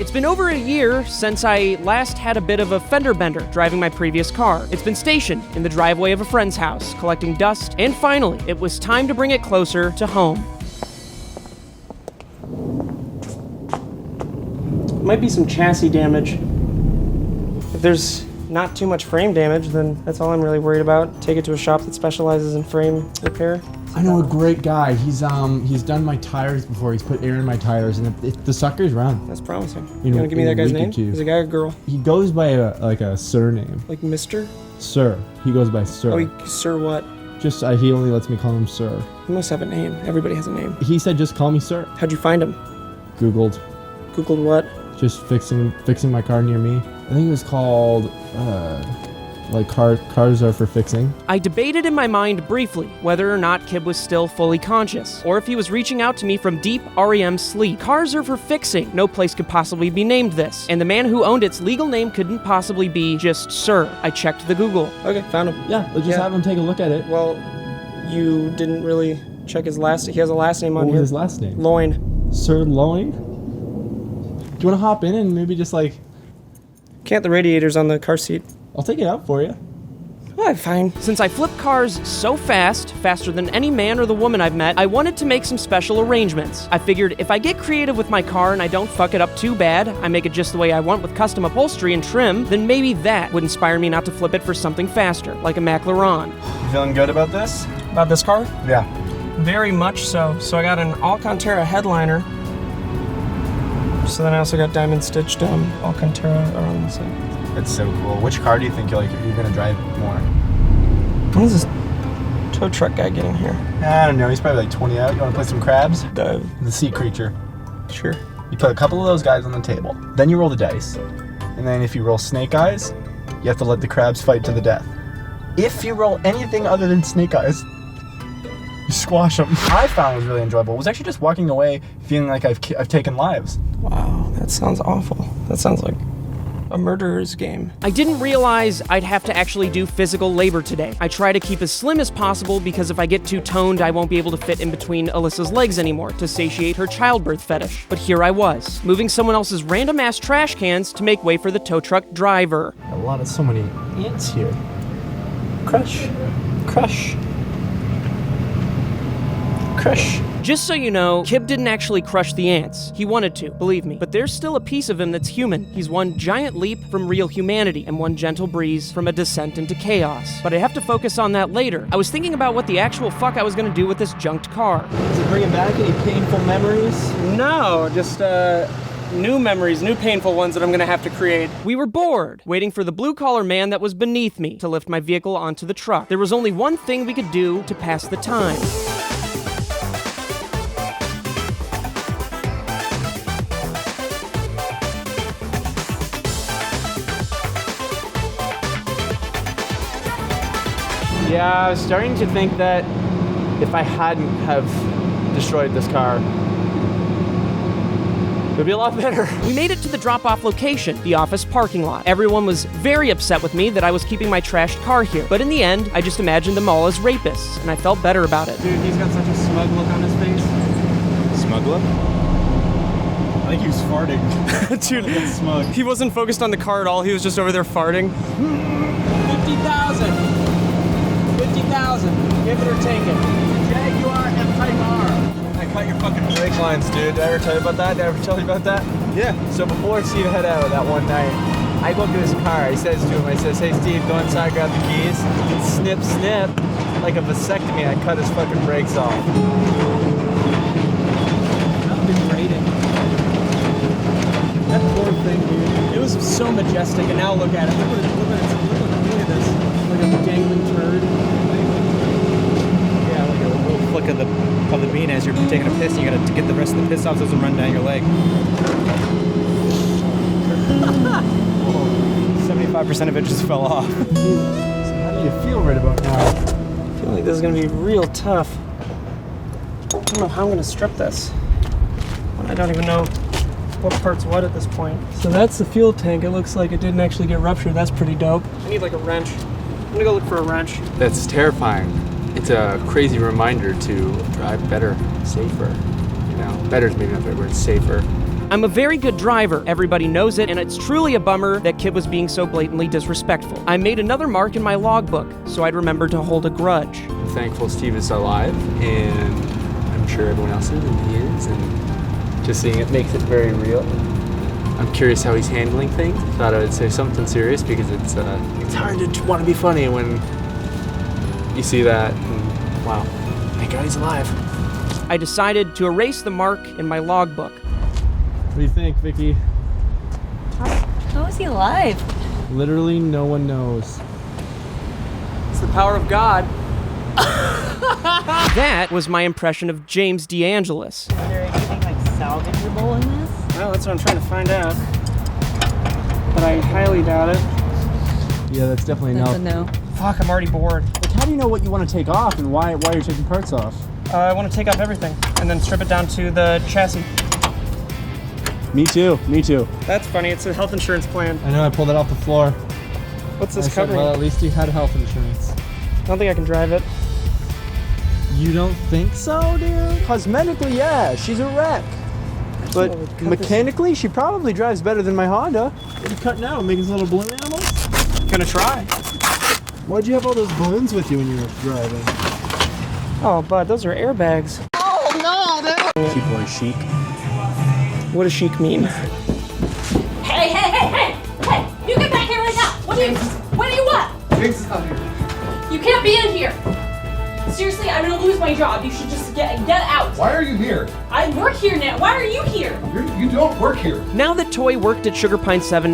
It's been over a year since I last had a bit of a fender bender driving my previous car. It's been stationed in the driveway of a friend's house, collecting dust, and finally, it was time to bring it closer to home. Might be some chassis damage. If there's not too much frame damage, then that's all I'm really worried about. Take it to a shop that specializes in frame repair. I know a great guy. He's done my tires before. He's put air in my tires, and the suckers run. That's promising. You wanna give me that guy's name? Is it a guy or girl? He goes by a surname. Like Mr.? Sir. He goes by Sir. Oh, Sir what? Just he only lets me call him Sir. He must have a name. Everybody has a name. He said just call me Sir. How'd you find him? Googled. Googled what? Just fixing my car near me. I think it was called cars are for fixing. I debated in my mind briefly whether or not Kib was still fully conscious, or if he was reaching out to me from deep REM sleep. Cars are for fixing. No place could possibly be named this, and the man who owned its legal name couldn't possibly be just Sir. I checked the Google. Okay, found him. Yeah, let's just have him take a look at it. Well, you didn't really check his last. He has a last name on here. What was his last name? Loin. Sir Loin? Do you want to hop in and maybe just Can't the radiator's on the car seat? I'll take it out for you. Alright, fine. Since I flip cars so fast, faster than any man or the woman I've met, I wanted to make some special arrangements. I figured if I get creative with my car and I don't fuck it up too bad, I make it just the way I want with custom upholstery and trim, then maybe that would inspire me not to flip it for something faster, like a McLaren. You feeling good about this? About this car? Yeah. Very much so. So I got an Alcantara headliner. So then I also got diamond stitched Alcantara around the side. That's so cool. Which car do you think you're gonna drive more? When is this tow truck guy getting here? I don't know. He's probably 20 out. You wanna play some crabs? The sea creature. Sure. You put a couple of those guys on the table. Then you roll the dice. And then if you roll snake eyes, you have to let the crabs fight to the death. If you roll anything other than snake eyes, you squash them. I found it was really enjoyable. It was actually just walking away feeling like I've taken lives. Wow, that sounds awful. That sounds like a murderer's game. I didn't realize I'd have to actually do physical labor today. I try to keep as slim as possible because if I get too toned, I won't be able to fit in between Alyssa's legs anymore to satiate her childbirth fetish. But here I was, moving someone else's random-ass trash cans to make way for the tow truck driver. So many ants here. Crush. Crush. Crush. Just so you know, Kib didn't actually crush the ants. He wanted to, believe me. But there's still a piece of him that's human. He's one giant leap from real humanity and one gentle breeze from a descent into chaos. But I have to focus on that later. I was thinking about what the actual fuck I was gonna do with this junked car. Is it bringing back any painful memories? No, just new memories, new painful ones that I'm gonna have to create. We were bored, waiting for the blue-collar man that was beneath me to lift my vehicle onto the truck. There was only one thing we could do to pass the time. Yeah, I was starting to think that if I hadn't have destroyed this car, it would be a lot better. We made it to the drop-off location, the office parking lot. Everyone was very upset with me that I was keeping my trashed car here, but in the end, I just imagined them all as rapists, and I felt better about it. Dude, he's got such a smug look on his face. Smug look? I think he was farting. Dude, That's smug. he wasn't focused on the car at all, he was just over there farting. 50,000. 50,000. Give it or take it. Jaguar F-Type R. I cut your fucking brake lines, dude. Did I ever tell you about that? Did I ever tell you about that? Yeah. So before Steve head out that one night, I go up to his car. He says to him, I says, hey Steve, go inside, grab the keys. Snip, snip. Like a vasectomy, I cut his fucking brakes off. How degrading. That poor thing, dude. It was so majestic, and now look at it. Look at this. Like a dangling turd. Yeah, like a little flick of the bean as you're taking a piss, and you gotta get the rest of the piss off so it doesn't run down your leg. 75% of it just fell off. So how do you feel right about now? I feel like this is gonna be real tough. I don't know how I'm gonna strip this. I don't even know what part's what at this point. So that's the fuel tank. It looks like it didn't actually get ruptured. That's pretty dope. I need like a wrench. I'm gonna go look for a wrench. That's terrifying. It's a crazy reminder to drive better, safer. You know, better is maybe not the right word, safer. I'm a very good driver, everybody knows it, and it's truly a bummer that Kid was being so blatantly disrespectful. I made another mark in my logbook, so I'd remember to hold a grudge. I'm thankful Steve is alive, and I'm sure everyone else is, and he is, and just seeing it makes it very real. I'm curious how he's handling things. Thought I would say something serious because it's hard to want to be funny when you see that, and wow, thank God he's alive. I decided to erase the mark in my logbook. What do you think, Vicky? How is he alive? Literally no one knows. It's the power of God. That was my impression of James DeAngelis. Is there anything like salvageable in this? Well, that's what I'm trying to find out. But I highly doubt it. Yeah, that's definitely That's no. a no. Fuck, I'm already bored. Like, how do you know what you want to take off and why you're taking parts off? I want to take off everything and then strip it down to the chassis. Me too. That's funny, it's a health insurance plan. I know, I pulled it off the floor. What's I this said, covering? well, at least you had health insurance. I don't think I can drive it. You don't think so, dude? Cosmetically, yeah, she's a wreck. But Well, cut mechanically, she probably drives better than my Honda. What are you cutting out? Making little balloon animals? Gonna try. Why'd you have all those balloons with you when you were driving? Oh, bud, those are airbags. Cute boy chic. What does chic mean? Hey! You get back here right now! What do you want? James is not here. You can't be in here! Seriously, I'm gonna lose my job. You should just get out. Why are you here? I work here now. Why are you here? You don't work here. Now that Toy worked at Sugar Pine 7,